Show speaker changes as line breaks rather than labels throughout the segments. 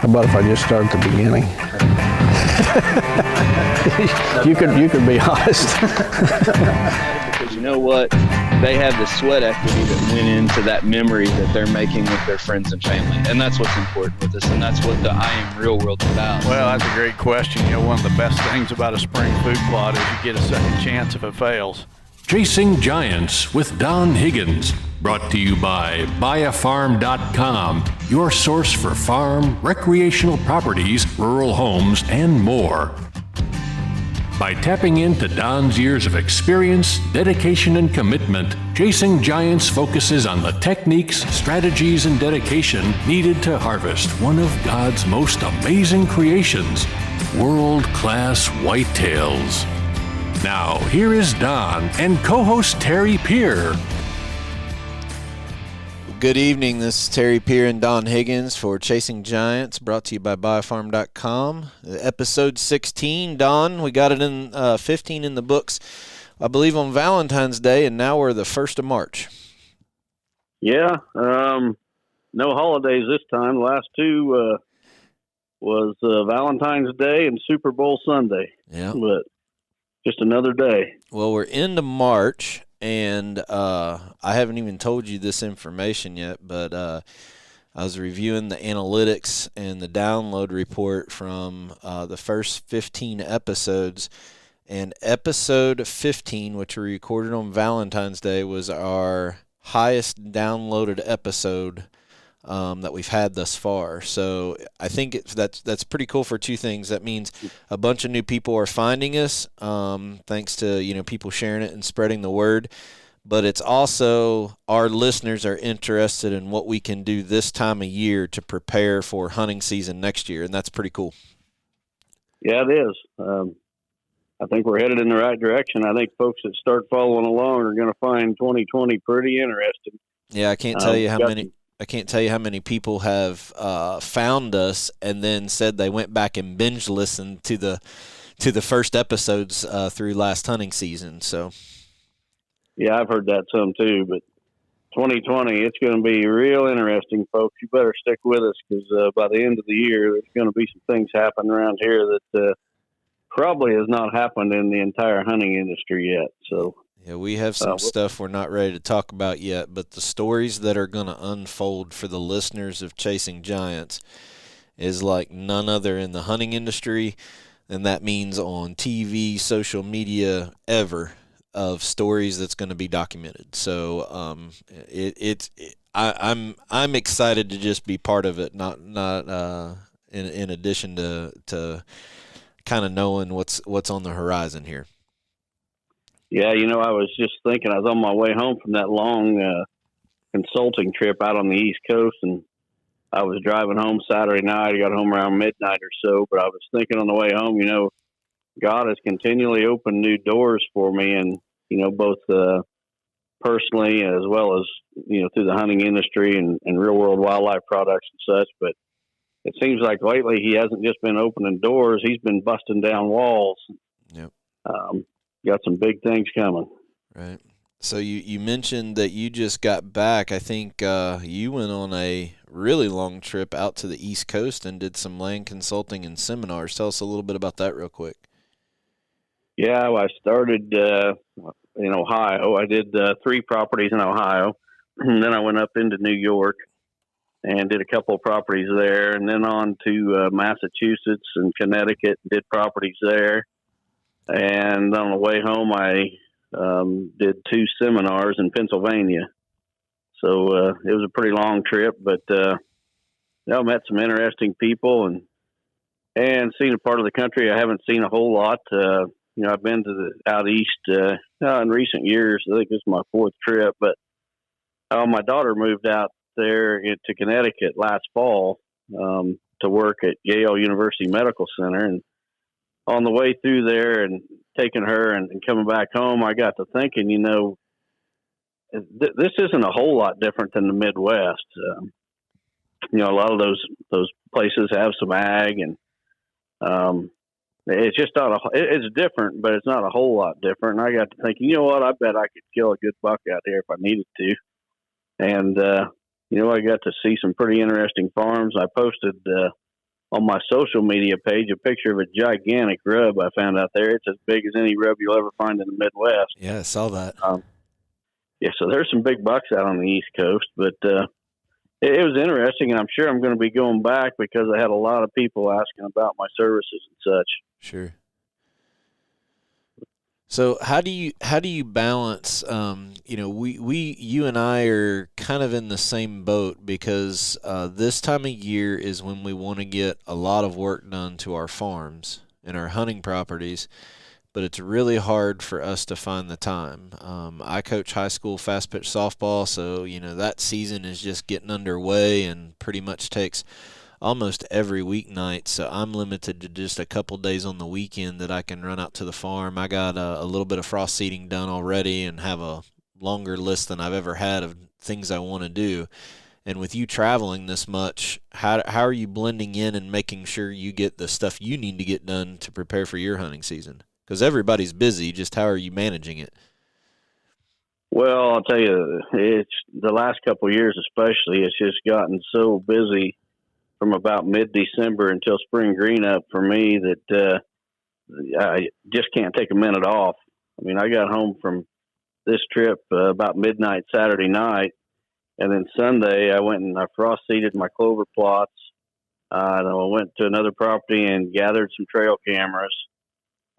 How about if I just start at the beginning? you could be honest.
Because you know what? They have the sweat equity that went into that memory that they're making with their friends and family. And that's what's important with us. And that's what the I Am Real World's about.
Well, that's a great question. You know, one of the best things about a spring food plot is you get a second chance if it fails.
Chasing Giants with Don Higgins. Brought to you by buyafarm.com, your source for farm, recreational properties, rural homes, and more. By tapping into Don's years of experience, dedication, and commitment, Chasing Giants focuses on the techniques, strategies, and dedication needed to harvest one of God's most amazing creations, world-class whitetails. Now, here is Don and co-host Terry Peer.
Good evening. This is Terry Peer and Don Higgins for Chasing Giants, brought to you by buyafarm.com. Episode 16, Don. We got it in 15 in the books, I believe, on Valentine's Day, and now we're the 1st of March.
Yeah, no holidays this time. The last two was Valentine's Day and Super Bowl Sunday.
Yeah.
But just another day.
Well, we're into March. And I haven't even told you this information yet, but I was reviewing the analytics and the download report from the first 15 episodes. And episode 15, which we recorded on Valentine's Day, was our highest downloaded episode that we've had thus far. So I think that's pretty cool for two things. That means a bunch of new people are finding us, thanks to people sharing it and spreading the word. But it's also our listeners are interested in what we can do this time of year to prepare for hunting season next year, and that's pretty cool.
Yeah, it is. I think we're headed in the right direction. I think folks that start following along are going to find 2020 pretty interesting.
Yeah, I can't tell you how many people have found us and then said they went back and binge listened to the first episodes through last hunting season. So,
yeah, I've heard that some too. But 2020, it's going to be real interesting, folks. You better stick with us because by the end of the year, there's going to be some things happening around here that probably has not happened in the entire hunting industry yet. So.
Yeah, we have some stuff we're not ready to talk about yet, but the stories that are going to unfold for the listeners of Chasing Giants is like none other in the hunting industry, and that means on TV, social media, ever, of stories that's going to be documented. So I'm excited to just be part of it, not in addition to kind of knowing what's on the horizon here.
Yeah, I was just thinking, I was on my way home from that long consulting trip out on the East Coast, and I was driving home Saturday night. I got home around midnight or so, but I was thinking on the way home, God has continually opened new doors for me, and, both personally as well as, through the hunting industry and real-world wildlife products and such. But it seems like lately he hasn't just been opening doors, he's been busting down walls.
Yep.
Got some big things coming.
Right. So you mentioned that you just got back. I think you went on a really long trip out to the East Coast and did some land consulting and seminars. Tell us a little bit about that real quick.
Yeah, I started in Ohio. I did 3 properties in Ohio, and then I went up into New York and did a couple of properties there, and then on to Massachusetts and Connecticut and did properties there. And on the way home, I did 2 seminars in Pennsylvania. So it was a pretty long trip, but I met some interesting people and seen a part of the country I haven't seen a whole lot. I've been to out east in recent years. I think this is my 4th trip, but my daughter moved out there to Connecticut last fall to work at Yale University Medical Center, and on the way through there and taking her and coming back home, I got to thinking, this isn't a whole lot different than the Midwest. A lot of those places have some ag, and it's just not it's different, but it's not a whole lot different. And I got to thinking, I bet I could kill a good buck out here if I needed to. And, I got to see some pretty interesting farms. I posted on my social media page a picture of a gigantic rub I found out there. It's as big as any rub you'll ever find in the Midwest.
Yeah, I saw that.
Yeah, so there's some big bucks out on the East Coast, but it was interesting, and I'm sure I'm going to be going back because I had a lot of people asking about my services and such.
Sure. So how do you balance? You and I are kind of in the same boat because this time of year is when we want to get a lot of work done to our farms and our hunting properties, but it's really hard for us to find the time. I coach high school fast pitch softball, so that season is just getting underway and pretty much takes almost every weeknight, so I'm limited to just a couple days on the weekend that I can run out to the farm. I got a little bit of frost seeding done already and have a longer list than I've ever had of things I want to do. And with you traveling this much, how are you blending in and making sure you get the stuff you need to get done to prepare for your hunting season? Because everybody's busy. Just how are you managing it?
Well, I'll tell you, it's the last couple of years especially, it's just gotten so busy from about mid-December until spring green up for me that I just can't take a minute off. I mean, I got home from this trip about midnight Saturday night, and then Sunday I went and I frost seeded my clover plots. I went to another property and gathered some trail cameras,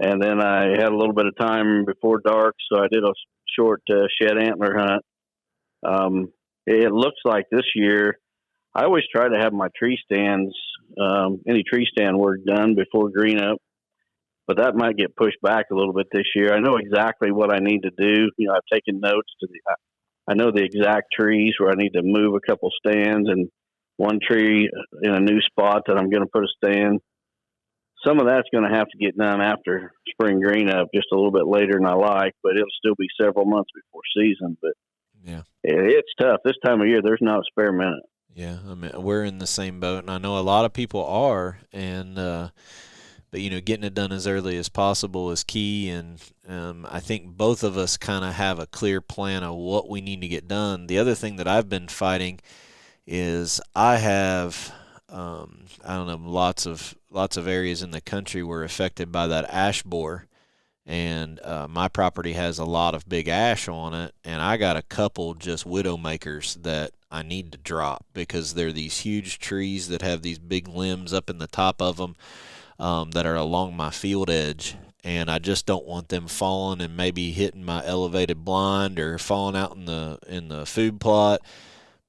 and then I had a little bit of time before dark, so I did a short shed antler hunt. It looks like this year I always try to have my tree stands, any tree stand work done before green up, but that might get pushed back a little bit this year. I know exactly what I need to do. I've taken notes I know the exact trees where I need to move a couple stands and one tree in a new spot that I'm going to put a stand. Some of that's going to have to get done after spring green up, just a little bit later than I like, but it'll still be several months before season. But
yeah,
it's tough. This time of year, there's not a spare minute.
Yeah, I mean, we're in the same boat, and I know a lot of people are, and but getting it done as early as possible is key, and I think both of us kind of have a clear plan of what we need to get done. The other thing that I've been fighting is I have lots of areas in the country were affected by that ash borer, and my property has a lot of big ash on it, and I got a couple just widowmakers that I need to drop because they're these huge trees that have these big limbs up in the top of them that are along my field edge, and I just don't want them falling and maybe hitting my elevated blind or falling out in the food plot.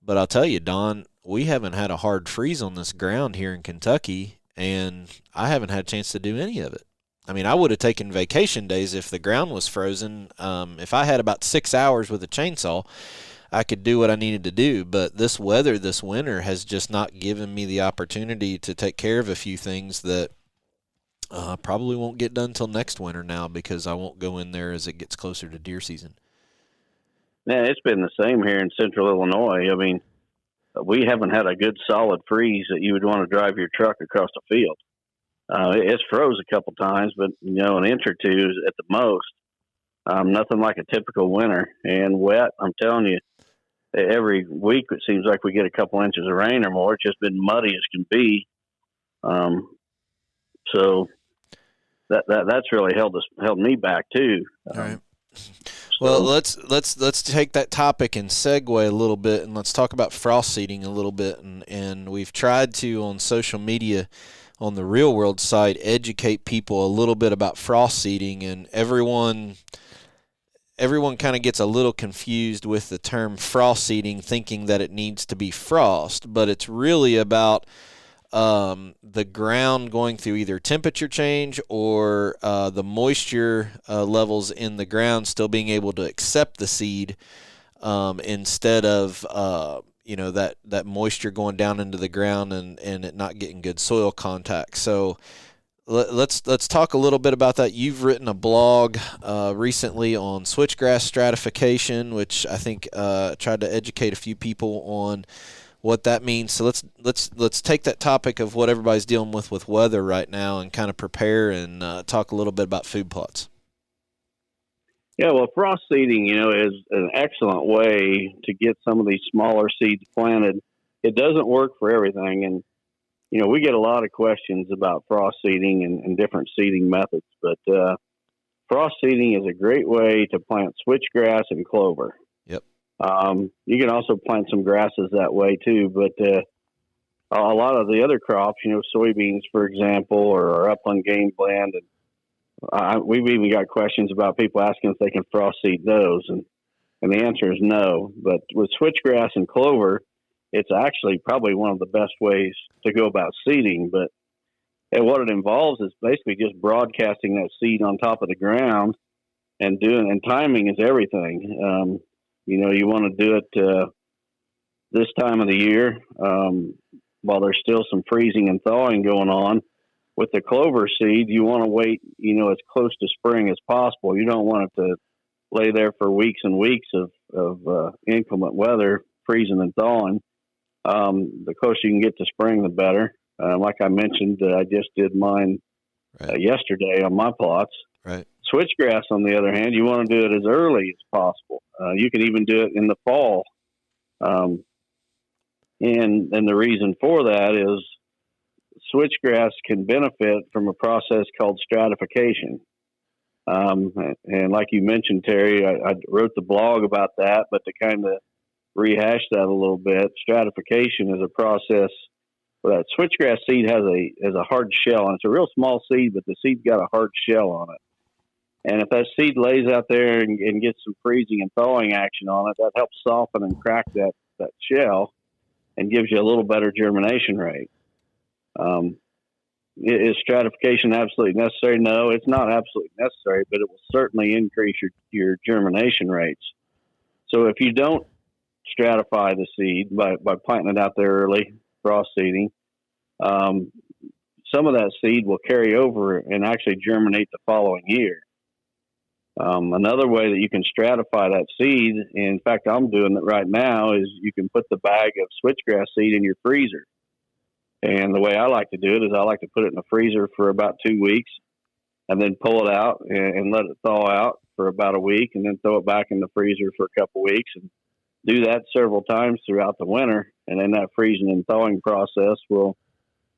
But I'll tell you, Don, we haven't had a hard freeze on this ground here in Kentucky, and I haven't had a chance to do any of it. I mean, I would have taken vacation days if the ground was frozen. If I had about 6 hours with a chainsaw, I could do what I needed to do, but this weather this winter has just not given me the opportunity to take care of a few things that probably won't get done till next winter now because I won't go in there as it gets closer to deer season.
Yeah, it's been the same here in central Illinois. I mean, we haven't had a good solid freeze that you would want to drive your truck across the field. It's froze a couple times, but an inch or two at the most. Nothing like a typical winter and wet. I'm telling you, every week it seems like we get a couple inches of rain or more. It's just been muddy as can be. So that's really held me back too.
All right. Well, let's take that topic and segue a little bit, and let's talk about frost seeding a little bit. And we've tried to on social media, on the Real World site, educate people a little bit about frost seeding, and everyone kind of gets a little confused with the term frost seeding, thinking that it needs to be frost, but it's really about the ground going through either temperature change or the moisture levels in the ground still being able to accept the seed instead of that moisture going down into the ground and it not getting good soil contact. So let's talk a little bit about that. You've written a blog recently on switchgrass stratification, which I think tried to educate a few people on what that means. So let's take that topic of what everybody's dealing with weather right now and kind of prepare and talk a little bit about food plots.
Yeah, well, frost seeding, is an excellent way to get some of these smaller seeds planted. It doesn't work for everything, and we get a lot of questions about frost seeding and different seeding methods, but frost seeding is a great way to plant switchgrass and clover.
Yep.
You can also plant some grasses that way too, but a lot of the other crops, soybeans, for example, or our upland game blend, and we've even got questions about people asking if they can frost seed those, and the answer is no. But with switchgrass and clover, it's actually probably one of the best ways to go about seeding. But what it involves is basically just broadcasting that seed on top of the ground, and timing is everything. You want to do it this time of the year while there's still some freezing and thawing going on. With the clover seed, you want to wait, as close to spring as possible. You don't want it to lay there for weeks and weeks of inclement weather, freezing and thawing. The closer you can get to spring, the better. Like I mentioned, I just did mine yesterday on my plots.
Right.
Switchgrass, on the other hand, you want to do it as early as possible. You can even do it in the fall. And the reason for that is switchgrass can benefit from a process called stratification. And like you mentioned, Terry, I wrote the blog about that, but to kind of rehash that a little bit, stratification is a process where that switchgrass seed has a hard shell, and it's a real small seed, but the seed's got a hard shell on it. And if that seed lays out there and gets some freezing and thawing action on it, that helps soften and crack that shell and gives you a little better germination rate. Is stratification absolutely necessary? No, it's not absolutely necessary, but it will certainly increase your germination rates. So if you don't stratify the seed by planting it out there early, frost seeding, some of that seed will carry over and actually germinate the following year. Another way that you can stratify that seed, in fact, I'm doing it right now, is you can put the bag of switchgrass seed in your freezer. And the way I like to do it is I like to put it in the freezer for about 2 weeks and then pull it out and let it thaw out for about a week and then throw it back in the freezer for a couple weeks, and do that several times throughout the winter. And then that freezing and thawing process will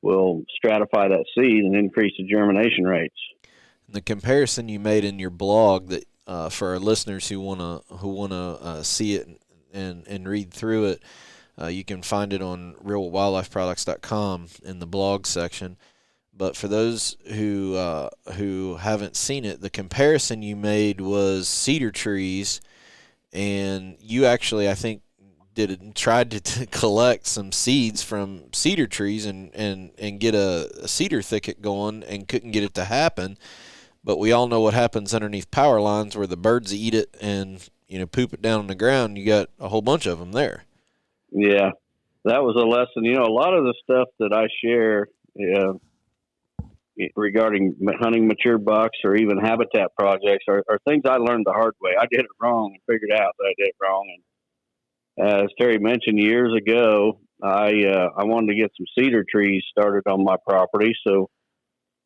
stratify that seed and increase the germination rates.
The comparison you made in your blog, that for our listeners who wanna see it and read through it, you can find it on realwildlifeproducts.com in the blog section. But for those who haven't seen it, the comparison you made was cedar trees, and you actually, I think, tried to collect some seeds from cedar trees and get a cedar thicket going, and couldn't get it to happen. But we all know what happens underneath power lines where the birds eat it and poop it down on the ground. You got a whole bunch of them there.
Yeah, that was a lesson. A lot of the stuff that I share regarding hunting mature bucks or even habitat projects are things I learned the hard way. I did it wrong and figured out that I did it wrong. And as Terry mentioned, years ago, I wanted to get some cedar trees started on my property. So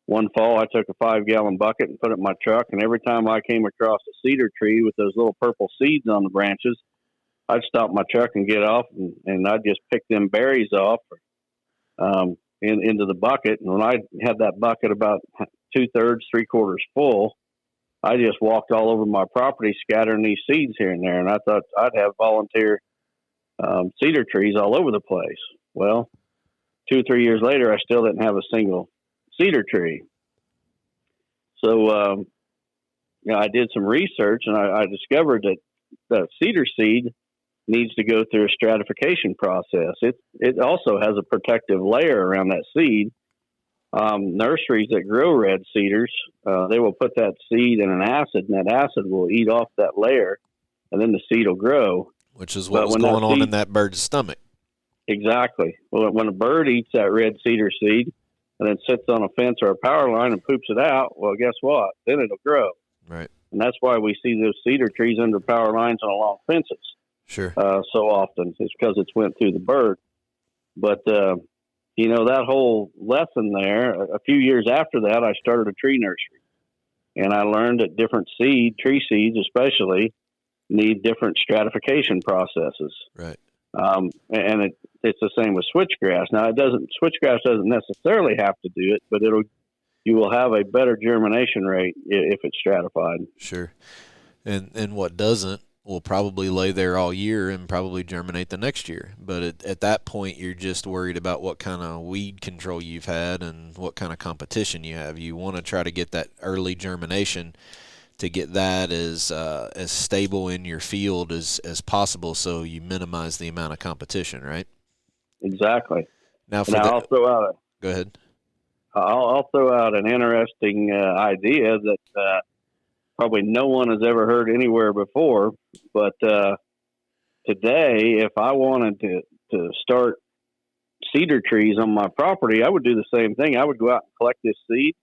one fall, I took a 5-gallon bucket and put it in my truck. And every time I came across a cedar tree with those little purple seeds on the branches, I'd stop my truck and get off, and I'd just pick them berries off into the bucket. And when I had that bucket about 2/3, 3/4 full, I just walked all over my property scattering these seeds here and there. And I thought I'd have volunteer cedar trees all over the place. Well, 2 or 3 years later, I still didn't have a single cedar tree. So I did some research, and I discovered that cedar seed needs to go through a stratification process. It also has a protective layer around that seed. Nurseries that grow red cedars, they will put that seed in an acid, and that acid will eat off that layer, and then the seed will grow.
Which is what was going on in that bird's stomach.
Exactly. Well, when a bird eats that red cedar seed and then sits on a fence or a power line and poops it out, well, guess what? Then it'll grow.
Right.
And that's why we see those cedar trees under power lines and along fences.
Sure.
So often. It's because it's went through the bird. But, that whole lesson there, a few years after that, I started a tree nursery. And I learned that different tree seeds especially, need different stratification processes.
Right.
And it's the same with switchgrass. Now, switchgrass doesn't necessarily have to do it, but you will have a better germination rate if it's stratified.
Sure. And what doesn't will probably lay there all year and probably germinate the next year. But at that point, you're just worried about what kind of weed control you've had and what kind of competition you have. You want to try to get that early germination to get that as stable in your field as possible, so you minimize the amount of competition, right?
Exactly.
Now,
I'll throw out
go ahead.
I'll throw out an interesting idea that probably no one has ever heard anywhere before. But today, if I wanted to start cedar trees on my property, I would do the same thing. I would go out and collect this seed.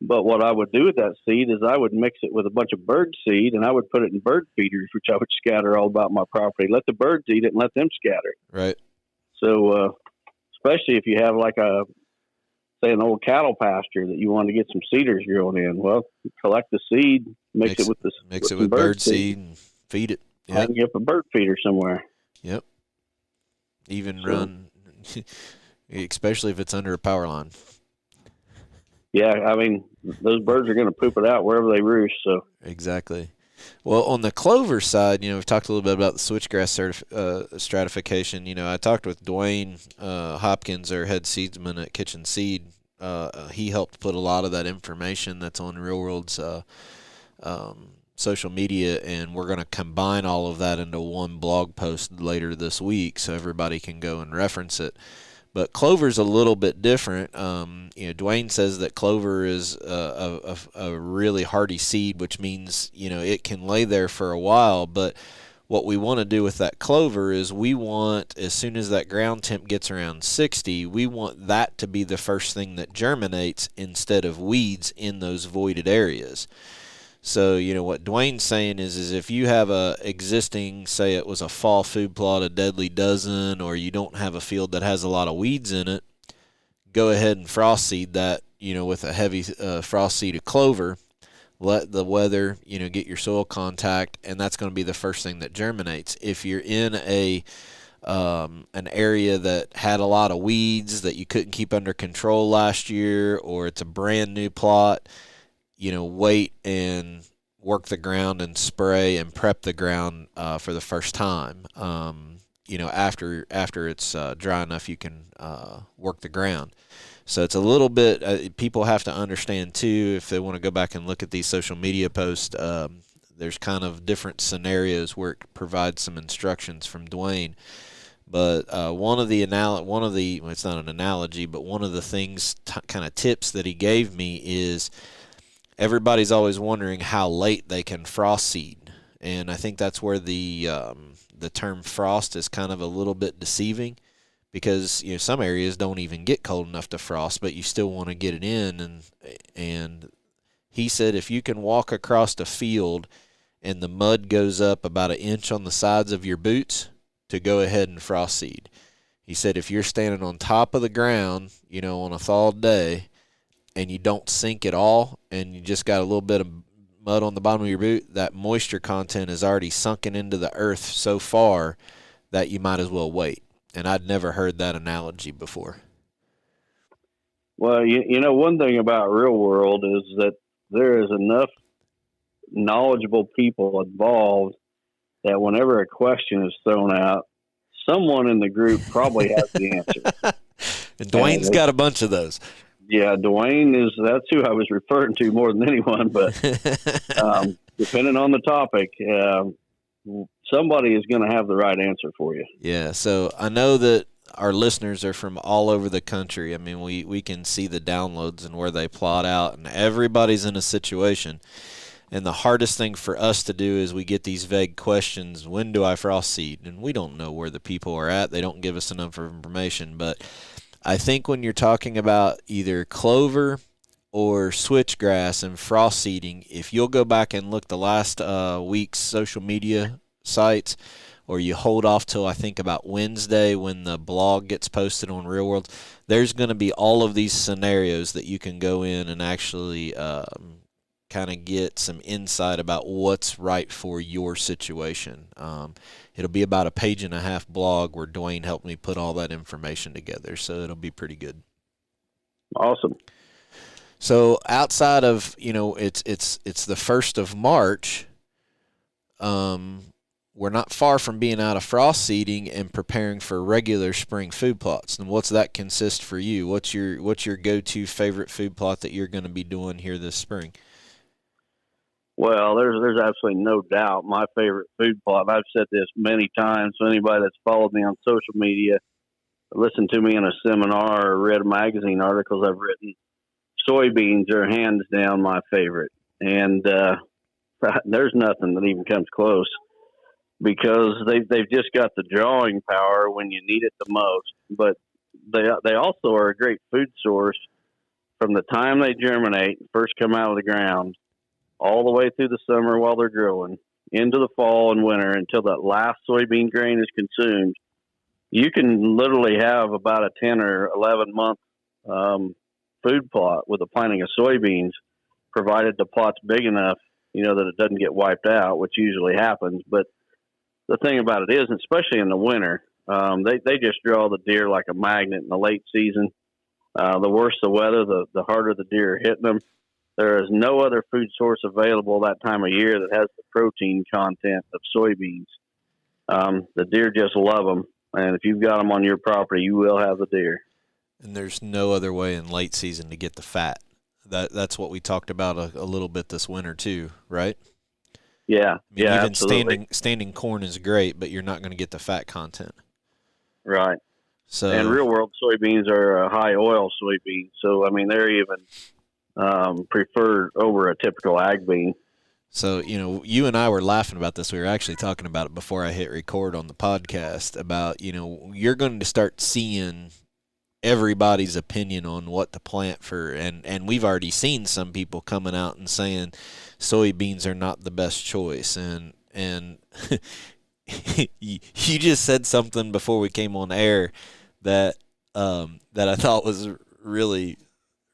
But what I would do with that seed is I would mix it with a bunch of bird seed, and I would put it in bird feeders, which I would scatter all about my property. Let the birds eat it and let them scatter it.
Right.
So, especially if you have like an old cattle pasture that you want to get some cedars growing in, well, collect the seed, mix it with
bird seed and feed it.
Yep. I can get a bird feeder somewhere.
Yep. Even run, especially if it's under a power line.
Yeah, I mean, those birds are going to poop it out wherever they roost. So
exactly. Well, on the clover side, we've talked a little bit about the switchgrass stratification. I talked with Dwayne Hopkins, our head seedsman at Kitchen Seed. He helped put a lot of that information that's on Real World's social media, and we're going to combine all of that into one blog post later this week so everybody can go and reference it. But clover's a little bit different. Dwayne says that clover is a really hardy seed, which means, it can lay there for a while. But what we want to do with that clover is we want, as soon as that ground temp gets around 60, we want that to be the first thing that germinates instead of weeds in those voided areas. So, what Dwayne's saying is if you have a existing, say it was a fall food plot, a deadly dozen, or you don't have a field that has a lot of weeds in it, go ahead and frost seed that, with a heavy frost seeded clover. Let the weather, get your soil contact, and that's going to be the first thing that germinates. If you're in an area that had a lot of weeds that you couldn't keep under control last year, or it's a brand new plot, wait and work the ground and spray and prep the ground for the first time. After it's dry enough, you can work the ground. So it's a little bit, people have to understand too, if they want to go back and look at these social media posts, there's kind of different scenarios where it provides some instructions from Dwayne. But one of the it's not an analogy, but one of the things, kind of tips that he gave me is, everybody's always wondering how late they can frost seed, and I think that's where the term frost is kind of a little bit deceiving, because some areas don't even get cold enough to frost, but you still want to get it in. And he said if you can walk across a field and the mud goes up about 1 inch on the sides of your boots, to go ahead and frost seed. He said if you're standing on top of the ground, on a thawed day, and you don't sink at all, and you just got a little bit of mud on the bottom of your boot, that moisture content is already sunken into the earth so far that you might as well wait. And I'd never heard that analogy before.
Well, one thing about Real World is that there is enough knowledgeable people involved that whenever a question is thrown out, someone in the group probably has the answer.
And Dwayne's got a bunch of those.
Yeah, Dwayne that's who I was referring to more than anyone, but depending on the topic, somebody is going to have the right answer for you.
Yeah, so I know that our listeners are from all over the country. I mean, we can see the downloads and where they plot out, and everybody's in a situation. And the hardest thing for us to do is we get these vague questions, when do I frost seed? And we don't know where the people are at. They don't give us enough information, but I think when you're talking about either clover or switchgrass and frost seeding, if you'll go back and look the last week's social media sites, or you hold off till I think about Wednesday when the blog gets posted on Real World, there's going to be all of these scenarios that you can go in and actually kind of get some insight about what's right for your situation. It'll be about a 1.5-page blog where Dwayne helped me put all that information together, so it'll be pretty good.
Awesome.
So outside of, it's the 1st of March, we're not far from being out of frost seeding and preparing for regular spring food plots. And what's that consist for you? What's your go-to favorite food plot that you're going to be doing here this spring?
Well, there's absolutely no doubt my favorite food plot. I've said this many times. So anybody that's followed me on social media, listened to me in a seminar, or read magazine articles I've written, soybeans are hands down my favorite. And there's nothing that even comes close, because they've just got the drawing power when you need it the most. But they also are a great food source from the time they germinate, first come out of the ground, all the way through the summer while they're growing, into the fall and winter until that last soybean grain is consumed. You can literally have about a 10 or 11 month food plot with a planting of soybeans, provided the plot's big enough, that it doesn't get wiped out, which usually happens. But the thing about it is, especially in the winter, they just draw the deer like a magnet in the late season. The worse the weather, the harder the deer are hitting them. There is no other food source available that time of year that has the protein content of soybeans. The deer just love them, and if you've got them on your property, you will have the deer. And
there's no other way in late season to get the fat. That's what we talked about a little bit this winter too, right?
Yeah,
even
absolutely.
standing corn is great, but you're not going to get the fat content.
Right.
So,
and real world soybeans are high oil soybeans, so they're even preferred over a typical ag bean.
So, you and I were laughing about this. We were actually talking about it before I hit record on the podcast about, you're going to start seeing everybody's opinion on what to plant for, and we've already seen some people coming out and saying soybeans are not the best choice, and you just said something before we came on air that I thought was really,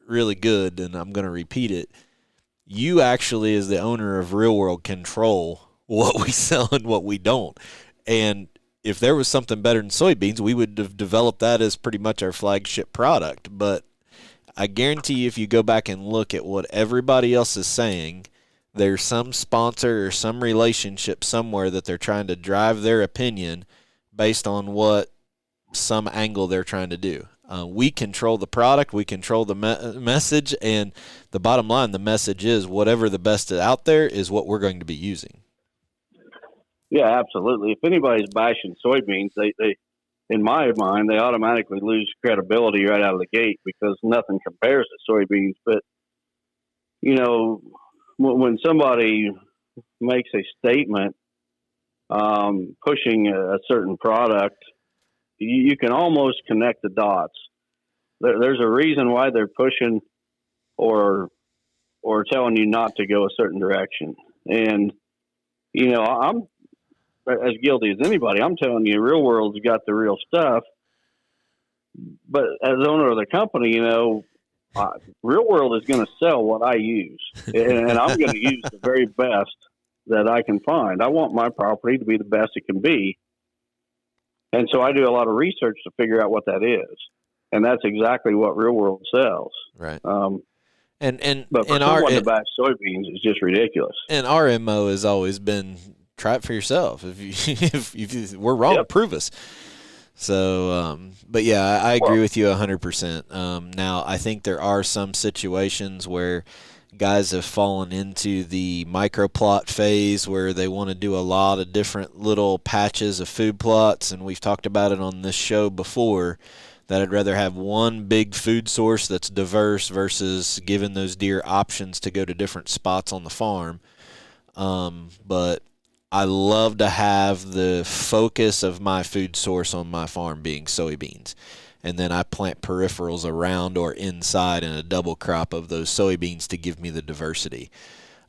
really good, and I'm going to repeat it. You actually, as the owner of Real World, control what we sell and what we don't. And if there was something better than soybeans, we would have developed that as pretty much our flagship product. But I guarantee you, if you go back and look at what everybody else is saying, there's some sponsor or some relationship somewhere that they're trying to drive their opinion based on what some angle they're trying to do. We control the product, we control the message, and the bottom line, the message is whatever the best out there is what we're going to be using.
Yeah, absolutely. If anybody's bashing soybeans, they in my mind, they automatically lose credibility right out of the gate, because nothing compares to soybeans. But, when somebody makes a statement pushing a certain product, you can almost connect the dots. There's a reason why they're pushing or telling you not to go a certain direction. And, I'm as guilty as anybody. I'm telling you, Real World's got the real stuff. But as owner of the company, Real World is going to sell what I use. And I'm going to use the very best that I can find. I want my property to be the best it can be. And so I do a lot of research to figure out what that is. And that's exactly what Real World sells.
Right.
But for
and
someone to bash soybeans is just ridiculous.
And our MO has always been try it for yourself. If we're wrong,
Yep.
Prove us. So, but yeah, I agree with you 100%. Now, I think there are some situations where guys have fallen into the microplot phase where they want to do a lot of different little patches of food plots, and we've talked about it on this show before, that I'd rather have one big food source that's diverse versus giving those deer options to go to different spots on the farm. But I love to have the focus of my food source on my farm being soybeans. And then I plant peripherals around or inside in a double crop of those soybeans to give me the diversity.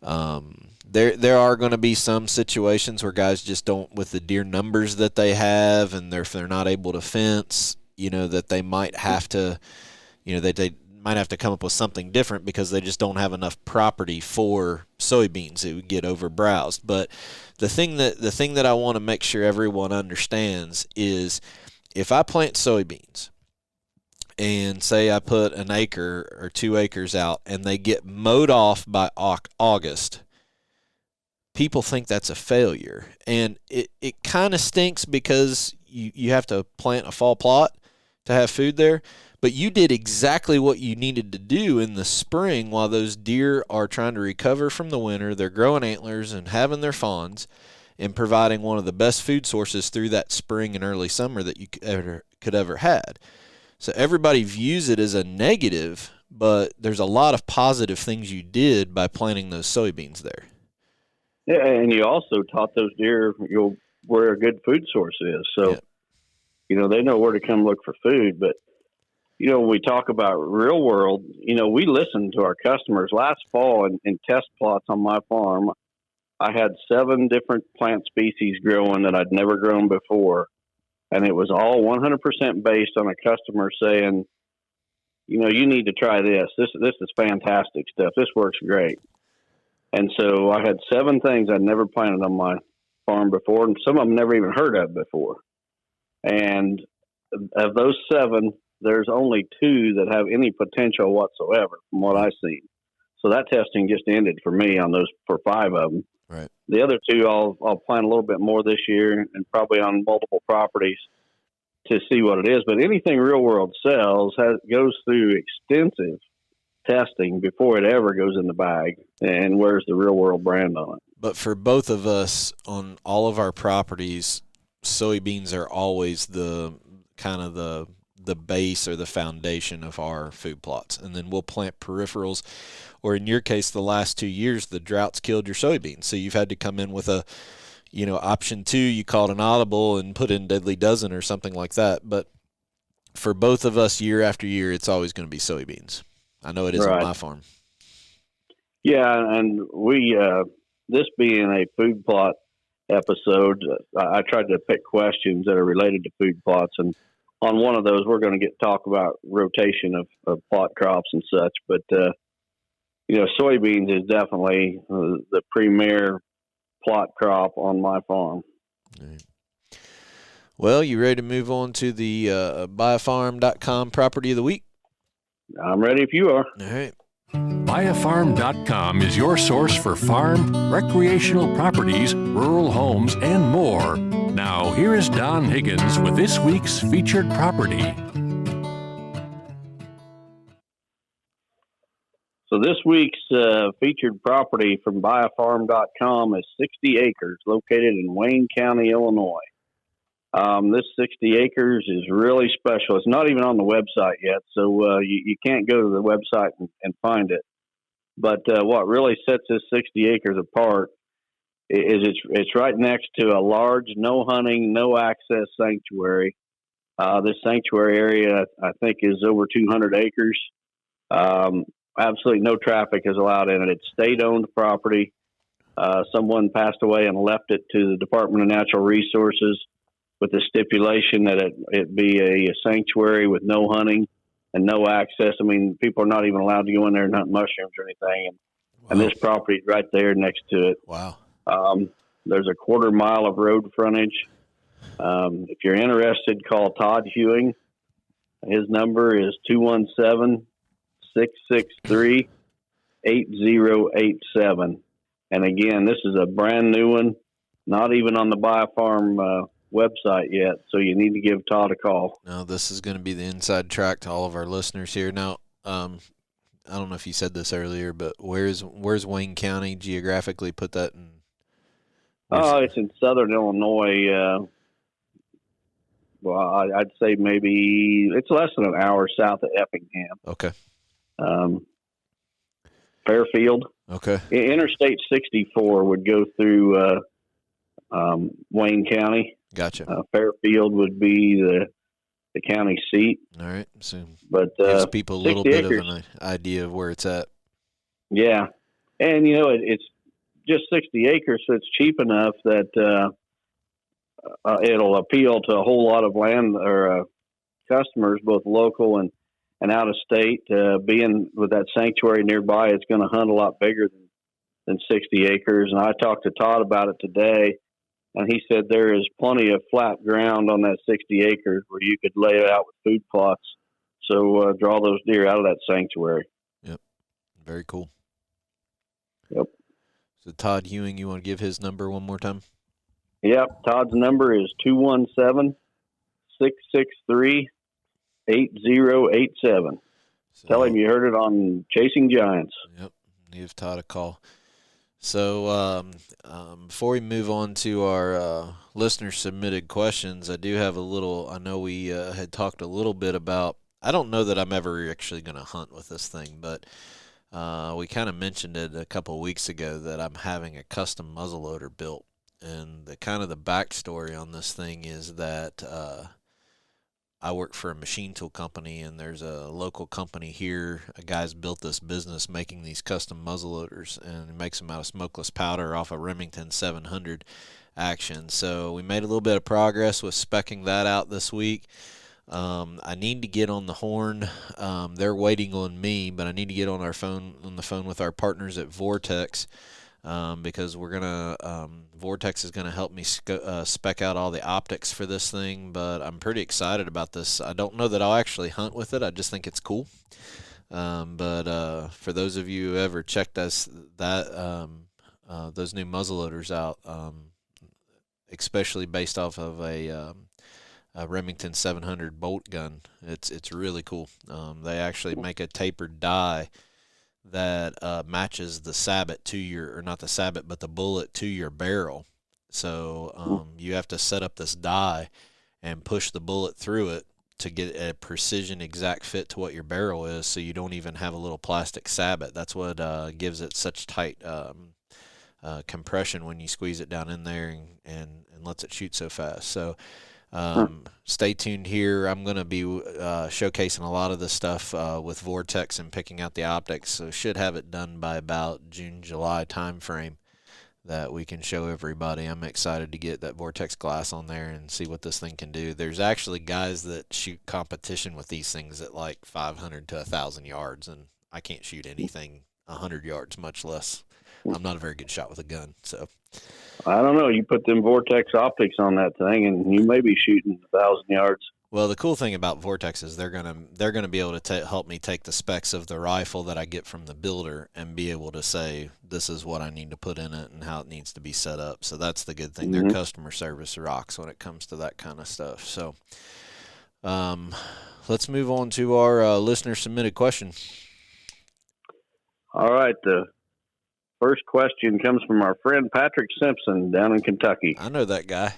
There are going to be some situations where guys just don't, with the deer numbers that they have, and if they're not able to fence, that they might have to, that they might have to come up with something different because they just don't have enough property for soybeans. It would get overbrowsed. But the thing that I want to make sure everyone understands is if I plant soybeans and say I put an acre or 2 acres out and they get mowed off by August, people think that's a failure. And it kind of stinks because you have to plant a fall plot to have food there. But you did exactly what you needed to do in the spring while those deer are trying to recover from the winter. They're growing antlers and having their fawns and providing one of the best food sources through that spring and early summer that you could ever had. So everybody views it as a negative, but there's a lot of positive things you did by planting those soybeans there.
Yeah, and you also taught those deer where a good food source is. So, they know where to come look for food. But, when we talk about real world, we listen to our customers. Last fall in test plots on my farm, I had 7 different plant species growing that I'd never grown before. And it was all 100% based on a customer saying, you need to try this. This is fantastic stuff. This works great. And so I had 7 things I'd never planted on my farm before, and some of them never even heard of before. And of those 7, there's only 2 that have any potential whatsoever from what I've seen. So that testing just ended for me on those for 5 of them.
Right.
The other 2, I'll plant a little bit more this year and probably on multiple properties to see what it is. But anything real world sells goes through extensive testing before it ever goes in the bag and wears the real world brand on it.
But for both of us on all of our properties, soybeans are always the kind of the base or the foundation of our food plots. And then we'll plant peripherals, or in your case, the last 2 years, the drought's killed your soybeans. So you've had to come in with a, option 2, you called an audible and put in Deadly Dozen or something like that. But for both of us, year after year, it's always going to be soybeans. I know it is on my farm.
Yeah, and we, this being a food plot episode, I tried to pick questions that are related to food plots, and on one of those, we're going to talk about rotation of plot crops and such. But soybeans is definitely the premier plot crop on my farm.
Right. Well, you ready to move on to the buyafarm.com property of the week?
I'm ready if you are.
All right.
Buyafarm.com is your source for farm, recreational properties, rural homes, and more. Now, here is Don Higgins with this week's featured property.
So this week's featured property from buyafarm.com is 60 acres located in Wayne County, Illinois. This 60 acres is really special. It's not even on the website yet, so you can't go to the website and find it. But what really sets this 60 acres apart is it's right next to a large no hunting, no access sanctuary. This sanctuary area, I think, is over 200 acres. Absolutely no traffic is allowed in it. It's state-owned property. Someone passed away and left it to the Department of Natural Resources with the stipulation that it be a sanctuary with no hunting and no access. I mean, people are not even allowed to go in there and hunt mushrooms or anything. And this property is right there next to it.
Wow.
There's a 1/4 mile of road frontage. If you're interested, call Todd Hewing. His number is 217-663-8087. And again, this is a brand new one, not even on the Buy a Farm website yet, so you need to give Todd a call.
Now, this is going to be the inside track to all of our listeners here. Now, I don't know if you said this earlier, but where's Wayne County geographically? Put that in.
It's in southern Illinois. Well, I'd say maybe it's less than an hour south of Effingham.
Okay.
Fairfield.
Okay.
Interstate 64 would go through Wayne County.
Gotcha.
Fairfield would be the county seat.
All right. So
but
gives people a little bit
acres.
of an idea of where it's at.
Yeah. And, it's just 60 acres, so it's cheap enough that it'll appeal to a whole lot of land or customers, both local and and out of state, being with that sanctuary nearby, it's going to hunt a lot bigger than 60 acres. And I talked to Todd about it today, and he said there is plenty of flat ground on that 60 acres where you could lay it out with food plots. So draw those deer out of that sanctuary.
Yep. Very cool.
Yep.
So Todd Ewing, you want to give his number one more time?
Yep. Todd's number is 217-663-8087.
So,
Tell him you heard it on Chasing Giants.
Yep. Give Todd a call. So before we move on to our listener-submitted questions, I do have a little – I know we had talked a little bit about – I don't know that I'm ever actually going to hunt with this thing, but we kind of mentioned it a couple of weeks ago that I'm having a custom muzzleloader built. And the backstory on this thing is that I work for a machine tool company, and there's a local company here. A guy's built this business making these custom muzzleloaders, and he makes them out of smokeless powder off a Remington 700 action. So we made a little bit of progress with speccing that out this week. I need to get on the horn. They're waiting on me, but I need to get on the phone with our partners at Vortex. Because Vortex is gonna help me spec out all the optics for this thing, but I'm pretty excited about this. I don't know that I'll actually hunt with it. I just think it's cool. But for those of you who ever checked those new muzzleloaders out, especially based off of a Remington 700 bolt gun, it's really cool. They actually make a tapered die that matches the sabot to your, or not the sabot, but the bullet to your barrel. So you have to set up this die and push the bullet through it to get a precision exact fit to what your barrel is, so you don't even have a little plastic sabot. That's what gives it such tight compression when you squeeze it down in there and lets it shoot so fast. So stay tuned here. I'm going to be showcasing a lot of this stuff with Vortex and picking out the optics. So should have it done by about June, July time frame that we can show everybody. I'm excited to get that Vortex glass on there and see what this thing can do. There's actually guys that shoot competition with these things at like 500 to 1,000 yards, and I can't shoot anything 100 yards, much less. I'm not a very good shot with a gun, so.
I don't know. You put them Vortex optics on that thing, and you may be shooting 1,000 yards.
Well, the cool thing about Vortex is they're gonna be able to help me take the specs of the rifle that I get from the builder and be able to say this is what I need to put in it and how it needs to be set up. So that's the good thing. Their customer service rocks when it comes to that kind of stuff. So let's move on to our listener submitted question.
All right. The first question comes from our friend Patrick Simpson down in Kentucky.
I know that guy.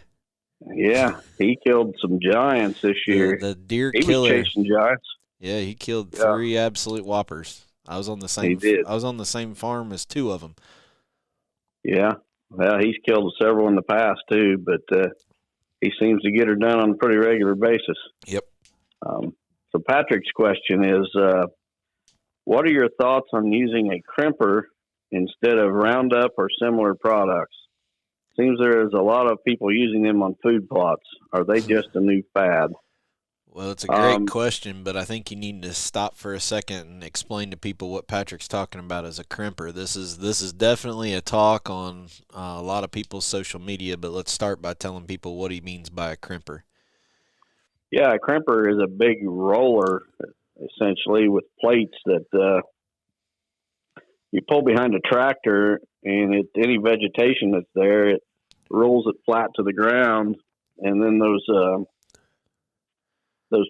Yeah, he killed some giants this year.
The deer
he
killer.
was chasing giants.
Yeah, he killed 3 absolute whoppers. I was on the same.
He did.
I was on the same farm as 2 of them.
Yeah, well, he's killed several in the past too, but he seems to get her done on a pretty regular basis.
Yep.
So Patrick's question is, what are your thoughts on using a crimper instead of Roundup or similar products? Seems there's a lot of people using them on food plots. Are they just a new fad?
Well, it's a great question, but I think you need to stop for a second and explain to people what Patrick's talking about as a crimper. This is definitely a talk on a lot of people's social media, but let's start by telling people what he means by a crimper.
Yeah, a crimper is a big roller, essentially, with plates that you pull behind a tractor, and any vegetation that's there, it rolls it flat to the ground, and then those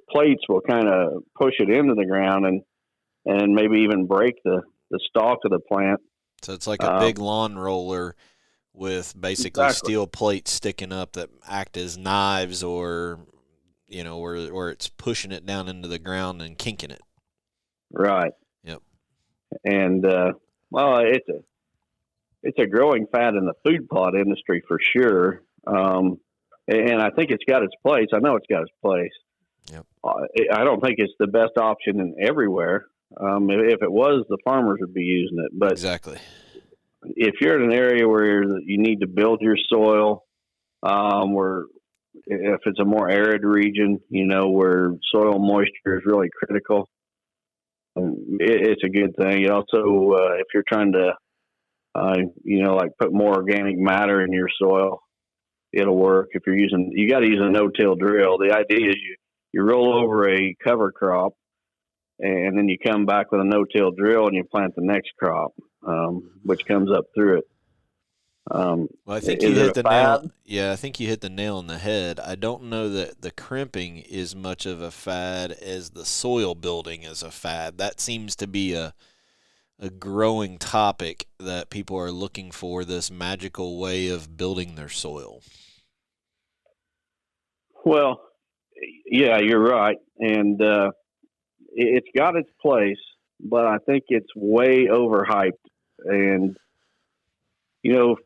plates will kind of push it into the ground and maybe even break the stalk of the plant.
So it's like a big lawn roller with basically steel plates sticking up that act as knives, or where it's pushing it down into the ground and kinking it. Right. Yep.
And well, it's a growing fad in the food plot industry for sure. And I think it's got its place. I know it's got its place.
Yep.
I don't think it's the best option in everywhere. If it was, the farmers would be using it. But
exactly.
If you're in an area where you need to build your soil, where if it's a more arid region, where soil moisture is really critical, it's a good thing. And also, if you're trying to, like put more organic matter in your soil, it'll work. If you're you got to use a no-till drill. The idea is you roll over a cover crop, and then you come back with a no-till drill and you plant the next crop, which comes up through it.
Well, I think you hit the nail. Yeah, I think you hit the nail on the head. I don't know that the crimping is much of a fad as the soil building is a fad. That seems to be a growing topic that people are looking for, this magical way of building their soil. Well,
yeah, you're right. And it's got its place, but I think it's way overhyped. And,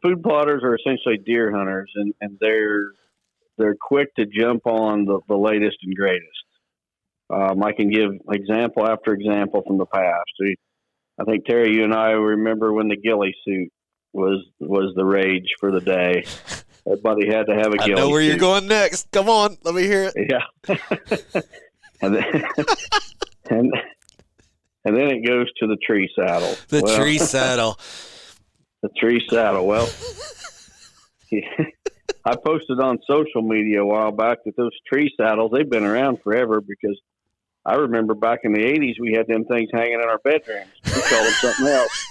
food plotters are essentially deer hunters, and they're quick to jump on the latest and greatest. I can give example after example from the past. I think, Terry, you and I remember when the ghillie suit was the rage for the day. Everybody had to have a ghillie suit.
I know where you're going next. Come on, let me hear it.
Yeah. and then it goes to the tree saddle.
Tree saddle.
The tree saddle. Well, I posted on social media a while back that those tree saddles, they've been around forever, because I remember back in the 80s, we had them things hanging in our bedrooms. We called them something else.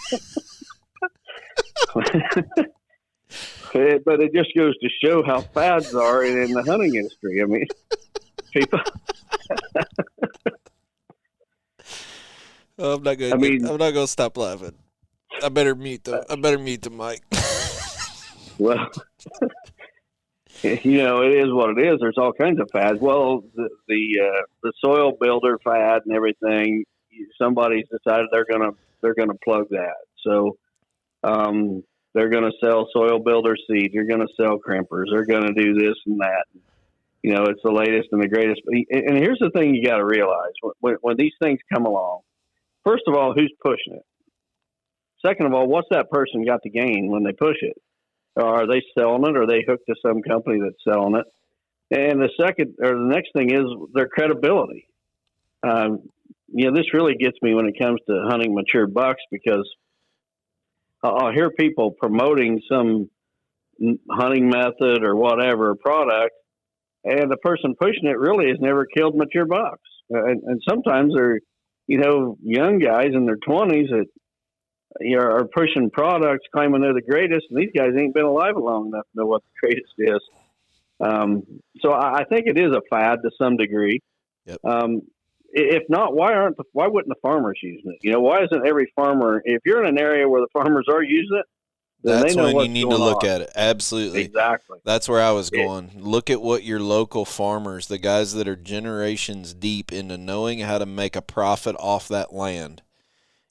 But it just goes to show how fads are in the hunting industry. I mean, people.
I'm not gonna stop laughing. I better mute the mic.
Well, it is what it is. There's all kinds of fads. Well, the soil builder fad and everything. Somebody's decided they're gonna plug that. So, they're gonna sell soil builder seeds. They're gonna sell crimpers. They're gonna do this and that. It's the latest and the greatest. And here's the thing you got to realize when these things come along. First of all, who's pushing it? Second of all, what's that person got to gain when they push it? Are they selling it, or are they hooked to some company that's selling it? And the next thing is their credibility. This really gets me when it comes to hunting mature bucks, because I'll hear people promoting some hunting method or whatever product, and the person pushing it really has never killed mature bucks. And sometimes they're, young guys in their 20s that are pushing products claiming they're the greatest, and these guys ain't been alive long enough to know what the greatest is. So I think it is a fad to some degree.
Yep.
If not, why wouldn't the farmers using it? Why isn't every farmer, if you're in an area where the farmers are using it, then
that's
they know
when you need to look at it. Absolutely.
Exactly.
That's where I was going. Look at what your local farmers, the guys that are generations deep into knowing how to make a profit off that land.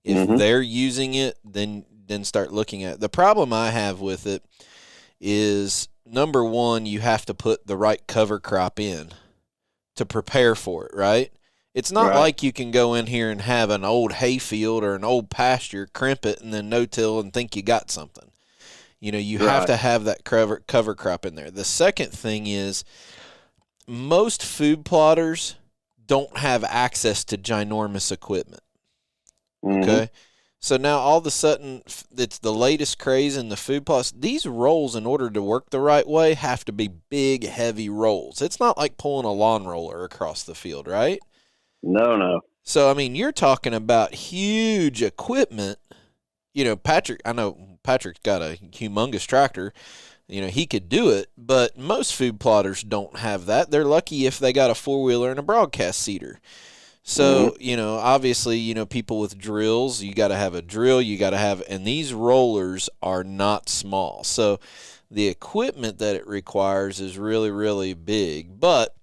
If they're using it, then start looking at it. The problem I have with it is, number one, you have to put the right cover crop in to prepare for it, right? It's not like you can go in here and have an old hayfield or an old pasture, crimp it, and then no-till and think you got something. You have to have that cover crop in there. The second thing is, most food plotters don't have access to ginormous equipment. Okay, so now all of a sudden it's the latest craze in the food plots. These rolls, in order to work the right way, have to be big, heavy rolls. It's not like pulling a lawn roller across the field, right?
No.
So, I mean, you're talking about huge equipment. I know Patrick's got a humongous tractor. He could do it, but most food plotters don't have that. They're lucky if they got a four-wheeler and a broadcast seeder. So, obviously, people with drills, you got to have a drill, and these rollers are not small. So the equipment that it requires is really, really big. But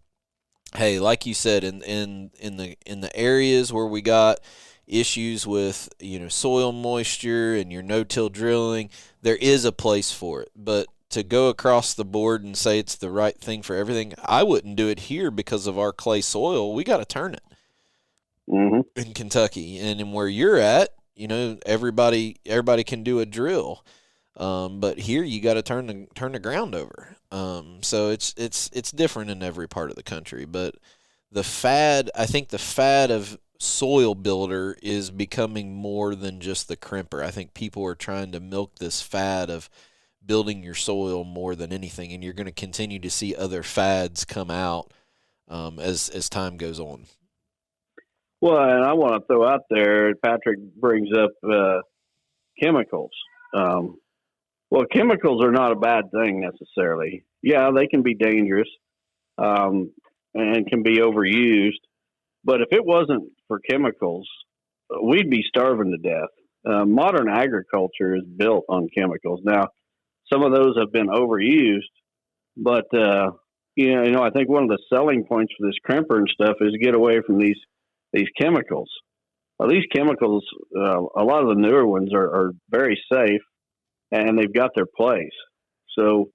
hey, like you said, in the areas where we got issues with, soil moisture and your no-till drilling, there is a place for it. But to go across the board and say it's the right thing for everything, I wouldn't do it here because of our clay soil. We got to turn it. In Kentucky, and where you're at, everybody can do a drill, but here you got to turn the ground over. So it's different in every part of the country. But I think the fad of soil builder is becoming more than just the crimper. I think people are trying to milk this fad of building your soil more than anything, and you're going to continue to see other fads come out as time goes on.
Well, and I want to throw out there, Patrick brings up chemicals. Well, chemicals are not a bad thing necessarily. Yeah, they can be dangerous and can be overused. But if it wasn't for chemicals, we'd be starving to death. Modern agriculture is built on chemicals. Now, some of those have been overused, but I think one of the selling points for this crimper and stuff is get away from these chemicals. Well, these chemicals, a lot of the newer ones are very safe, and they've got their place. So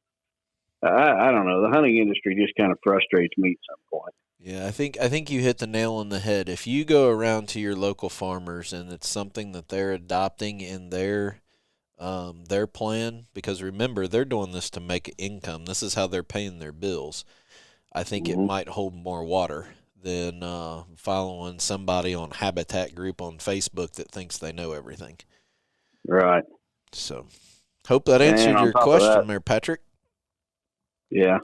I don't know. The hunting industry just kind of frustrates me at some point.
Yeah, I think you hit the nail on the head. If you go around to your local farmers and it's something that they're adopting in their plan, because remember, they're doing this to make income. This is how they're paying their bills. I think it might hold more water than following somebody on Habitat group on Facebook that thinks they know everything.
Right.
So, hope that answered your question there, Patrick.
Yeah.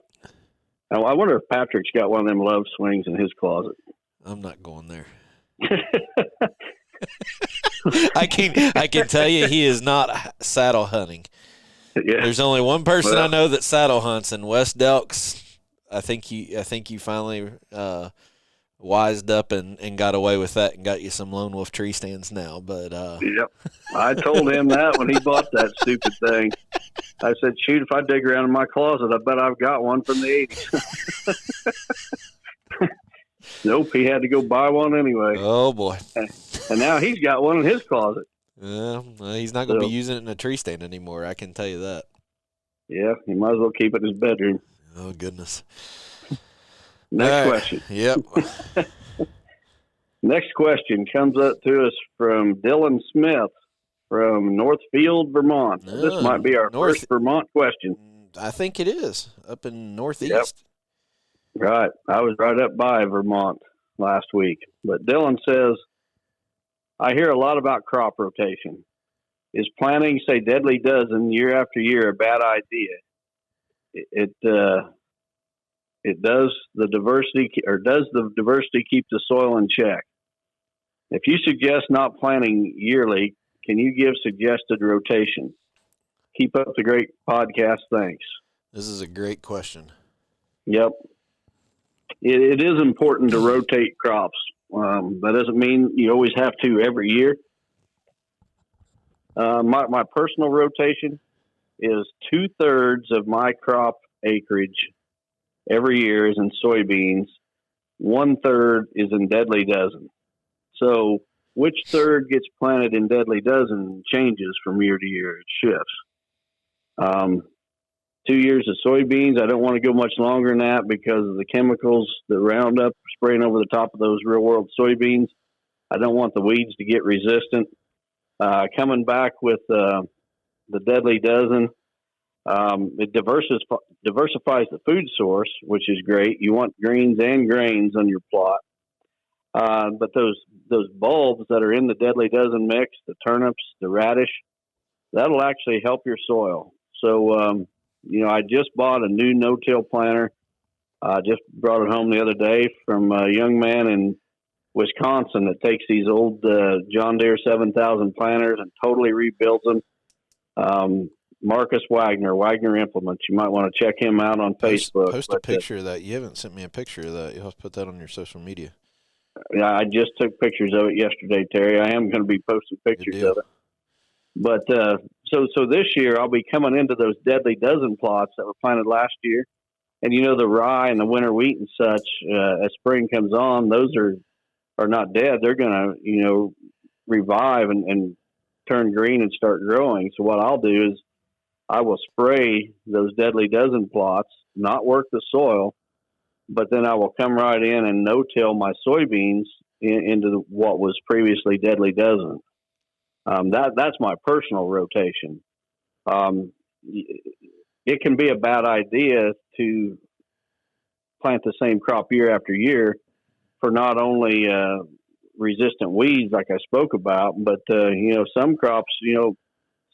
I wonder if Patrick's got one of them love swings in his closet.
I'm not going there. I can tell you he is not saddle hunting.
Yeah.
There's only one person I know that saddle hunts, and Wes Delks. I think you finally wised up and got away with that and got you some Lone Wolf tree stands now. But
yep, I told him that when he bought that stupid thing. I said, "Shoot, if I dig around in my closet, I bet I've got one from the '80s." Nope, he had to go buy one anyway.
Oh boy!
And now he's got one in his closet.
Well, he's not going to be using it in a tree stand anymore. I can tell you that.
Yeah, he might as well keep it in his bedroom.
Oh goodness!
Next question.
Yep.
Next question comes up to us from Dylan Smith from Northfield, Vermont. This might be our first Vermont question.
I think it is, up in Northeast.
Yep. Right. I was right up by Vermont last week. But Dylan says, I hear a lot about crop rotation. Is planting, say, deadly dozen year after year a bad idea? Does the diversity keep the soil in check? If you suggest not planting yearly, can you give suggested rotation? Keep up the great podcast. Thanks.
This is a great question.
Yep. It is important to rotate crops. That doesn't mean you always have to every year. My personal rotation is 2/3 of my crop acreage every year is in soybeans. 1/3 is in deadly dozen. So which third gets planted in deadly dozen changes from year to year. It shifts. 2 years of soybeans. I don't want to go much longer than that because of the chemicals, the Roundup spraying over the top of those real world soybeans. I don't want the weeds to get resistant. Coming back with the deadly dozen, it diversifies the food source, which is great. You want greens and grains on your plot. But those bulbs that are in the deadly dozen mix, the turnips, the radish, that'll actually help your soil. So, I just bought a new no-till planter. Just brought it home the other day from a young man in Wisconsin that takes these old John Deere 7000 planters and totally rebuilds them. Marcus Wagner Implements. You might want to check him out on Facebook.
Post a picture of that. You haven't sent me a picture of that. You'll have to put that on your social media.
Yeah, I just took pictures of it yesterday, Terry. I am going to be posting pictures of it. But so this year I'll be coming into those deadly dozen plots that were planted last year. And the rye and the winter wheat and such, as spring comes on, those are not dead. They're going to, revive and turn green and start growing. So what I'll do is I will spray those deadly dozen plots, not work the soil, but then I will come right in and no-till my soybeans into what was previously deadly dozen. That's my personal rotation. It can be a bad idea to plant the same crop year after year for not only resistant weeds like I spoke about. But, some crops,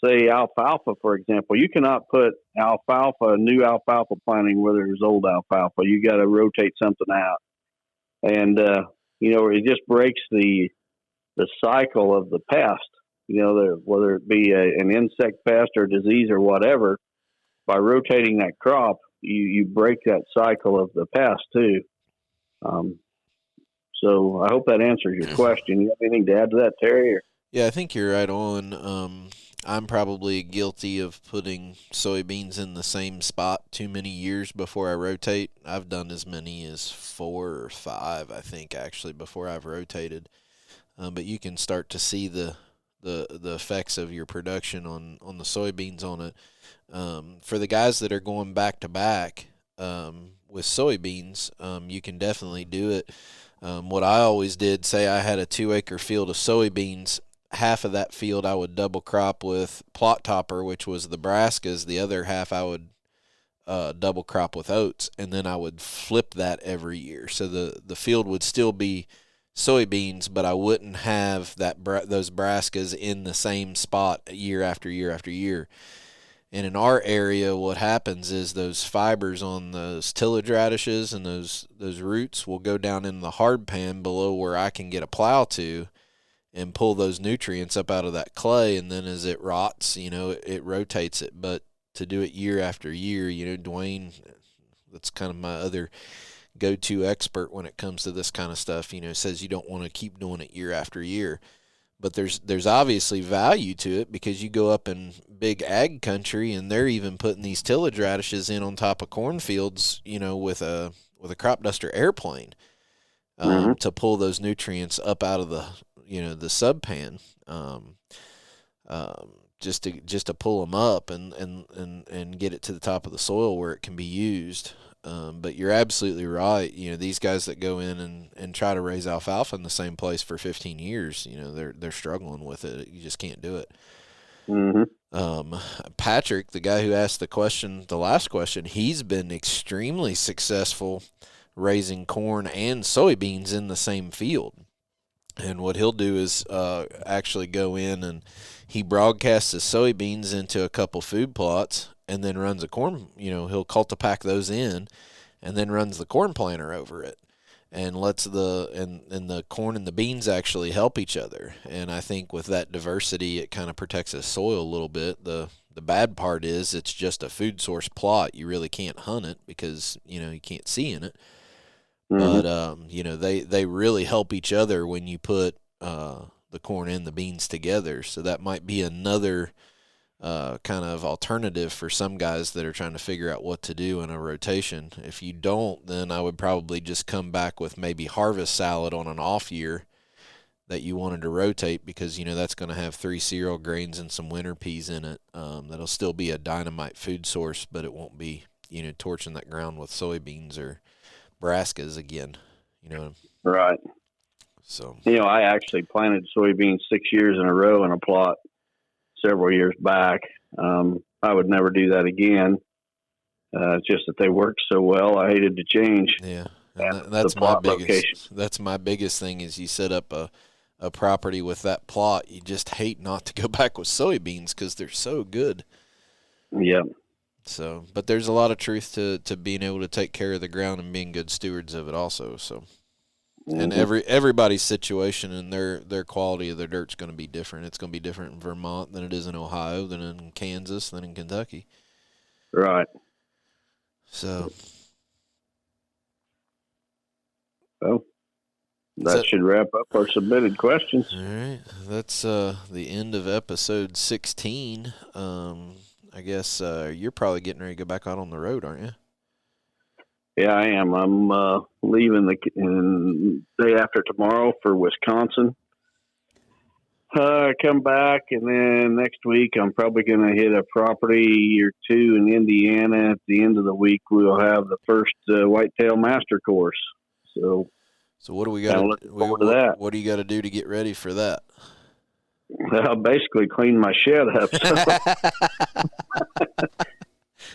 say alfalfa, for example, you cannot put new alfalfa planting where there's old alfalfa. You got to rotate something out. And, it just breaks the cycle of the pest, whether it be an insect pest or disease or whatever. By rotating that crop, you break that cycle of the pest too. So I hope that answers your question. You have anything to add to that, Terry? Or?
Yeah, I think you're right on. I'm probably guilty of putting soybeans in the same spot too many years before I rotate. I've done as many as 4 or 5, I think, actually, before I've rotated. But you can start to see the effects of your production on the soybeans on it. For the guys that are going back to back with soybeans, you can definitely do it. What I always did, say I had a 2-acre field of soybeans, half of that field I would double crop with plot topper, which was the brassicas. The other half I would double crop with oats, and then I would flip that every year. So the field would still be soybeans, but I wouldn't have those brassicas in the same spot year after year after year. And in our area, what happens is those fibers on those tillage radishes and those roots will go down in the hard pan below where I can get a plow to and pull those nutrients up out of that clay. And then as it rots, it rotates it. But to do it year after year, Dwayne, that's kind of my other go-to expert when it comes to this kind of stuff, says you don't want to keep doing it year after year. But there's obviously value to it, because you go up in big ag country and they're even putting these tillage radishes in on top of cornfields, with a crop duster airplane to pull those nutrients up out of the the sub pan, just to pull them up and get it to the top of the soil where it can be used. But you're absolutely right. These guys that go in and try to raise alfalfa in the same place for 15 years, they're struggling with it. You just can't do it. Mm-hmm. Patrick, the guy who asked the last question, he's been extremely successful raising corn and soybeans in the same field. And what he'll do is actually go in and he broadcasts the soybeans into a couple food plots, and then runs a corn, he'll cultipack those in and then runs the corn planter over it, and lets the corn and the beans actually help each other. And I think with that diversity, it kind of protects the soil a little bit. The bad part is it's just a food source plot. You really can't hunt it because, you can't see in it. Mm-hmm. But, they really help each other when you put the corn and the beans together. So that might be another kind of alternative for some guys that are trying to figure out what to do in a rotation. If you don't, then I would probably just come back with maybe harvest salad on an off year that you wanted to rotate, because that's going to have 3 cereal grains and some winter peas in it. That'll still be a dynamite food source, but it won't be torching that ground with soybeans or brassicas again.
Right.
So
I actually planted soybeans 6 years in a row in a plot several years back. I would never do that again. It's just that they worked so well. I hated to change.
Yeah, and that's my biggest location. That's my biggest thing is you set up a property with that plot. You just hate not to go back with soybeans because they're so good.
Yeah.
So, but there's a lot of truth to being able to take care of the ground and being good stewards of it also. So. And everybody's situation and their quality of their dirt's going to be different. It's going to be different in Vermont than it is in Ohio, than in Kansas, than in Kentucky.
Right.
So.
Well, that should wrap up our submitted questions.
All right. That's the end of episode 16. I guess you're probably getting ready to go back out on the road, aren't you?
Yeah, I am. I'm leaving the day after tomorrow for Wisconsin. I come back, and then next week I'm probably going to hit a property or two in Indiana. At the end of the week, we'll have the first whitetail master course. So
what do we got? What do you got to do to get ready for that?
I'll basically clean my shed up,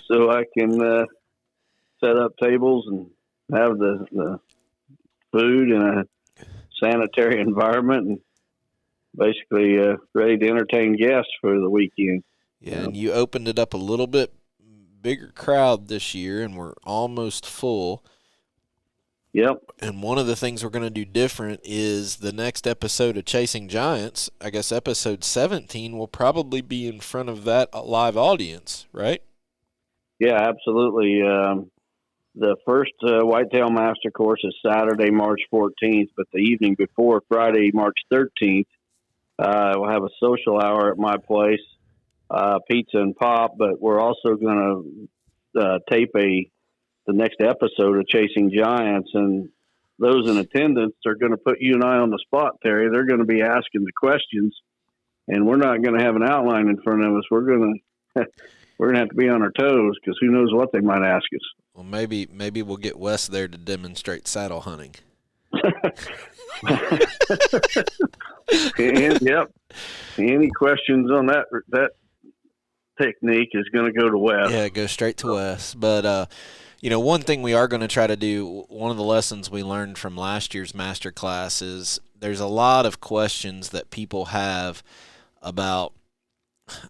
so I can set up tables and have the food and a sanitary environment, and basically ready to entertain guests for the weekend.
Yeah, and you opened it up a little bit bigger crowd this year, and we're almost full.
Yep.
And one of the things we're going to do different is the next episode of Chasing Giants, I guess episode 17, will probably be in front of that live audience, right?
Yeah, absolutely. The first Whitetail Master Course is Saturday, March 14th, but the evening before, Friday, March 13th, we'll have a social hour at my place, pizza and pop, but we're also going to tape the next episode of Chasing Giants, and those in attendance are going to put you and I on the spot, Terry. They're going to be asking the questions, and we're not going to have an outline in front of us. We're going to have to be on our toes, because who knows what they might ask us.
Well, maybe we'll get Wes there to demonstrate saddle hunting.
Yep. Any questions on that technique is going to go to Wes.
Yeah, go straight to Wes. But one thing we are going to try to do, one of the lessons we learned from last year's master class is there's a lot of questions that people have about,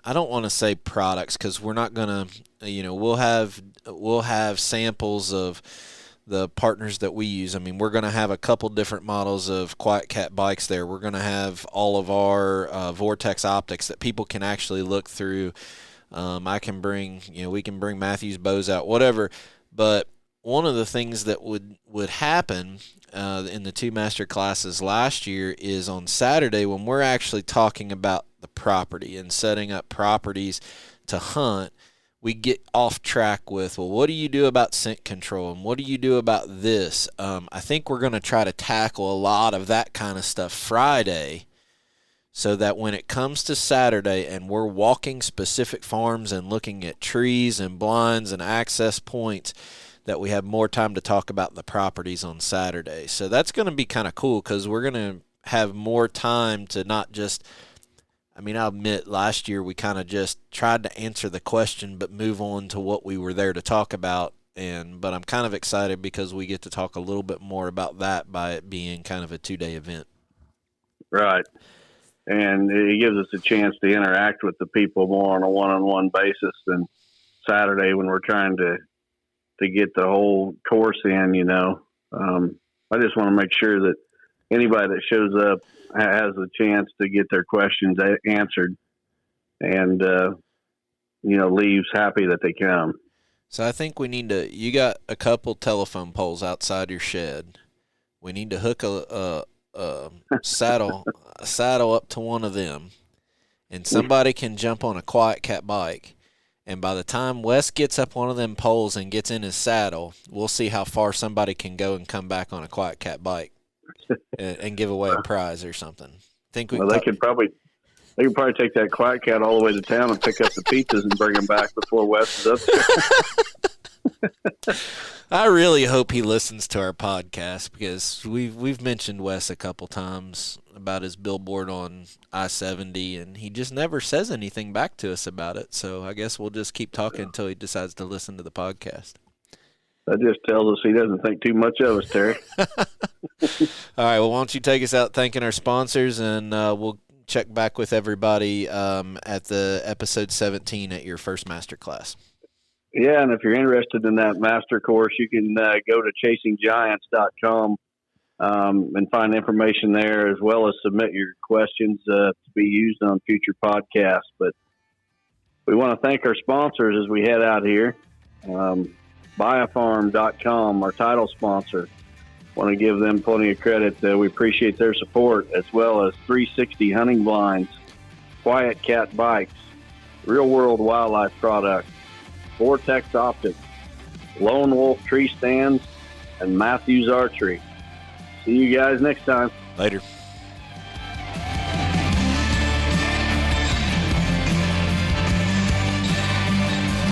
I don't want to say products, because we're not going to, we'll have samples of the partners that we use. I mean, we're going to have a couple different models of Quiet Cat bikes there. We're going to have all of our Vortex optics that people can actually look through. I can bring, we can bring Matthew's bows out, whatever. But one of the things that would happen in the two master classes last year is on Saturday, when we're actually talking about the property and setting up properties to hunt, we get off track with, well, what do you do about scent control, and what do you do about this? I think we're going to try to tackle a lot of that kind of stuff Friday, so that when it comes to Saturday and we're walking specific farms and looking at trees and blinds and access points, that we have more time to talk about the properties on Saturday. So that's going to be kind of cool, because we're going to have more time to not just, I'll admit last year we kind of just tried to answer the question but move on to what we were there to talk about. But I'm kind of excited because we get to talk a little bit more about that by it being kind of a 2-day event.
Right. And it gives us a chance to interact with the people more on a one-on-one basis than Saturday when we're trying to get the whole course in, I just want to make sure that anybody that shows up has a chance to get their questions answered and, leaves happy that they come.
So I think we need to, you got a couple telephone poles outside your shed. We need to hook a saddle up to one of them, and somebody can jump on a Quiet Cat bike. And by the time Wes gets up one of them poles and gets in his saddle, we'll see how far somebody can go and come back on a Quiet Cat bike and give away a prize or something. They could probably
take that Quiet Cat all the way to town and pick up the pizzas and bring them back before Wes is up there.
I really hope he listens to our podcast, because we've mentioned Wes a couple times about his billboard on I-70, and he just never says anything back to us about it. So I guess we'll just keep talking until he decides to listen to the podcast.
That just tells us he doesn't think too much of us, Terry.
All right, well, why don't you take us out thanking our sponsors, and we'll check back with everybody at the episode 17 at your first master class.
Yeah, and if you're interested in that master course, you can go to chasinggiants.com and find information there, as well as submit your questions to be used on future podcasts. But we want to thank our sponsors as we head out here. Biofarm.com, our title sponsor. Want to give them plenty of credit. We appreciate their support, as well as 360 Hunting Blinds, Quiet Cat Bikes, Real World Wildlife Products, Vortex Optics, Lone Wolf Tree Stands, and Matthews Archery. See you guys next time.
Later.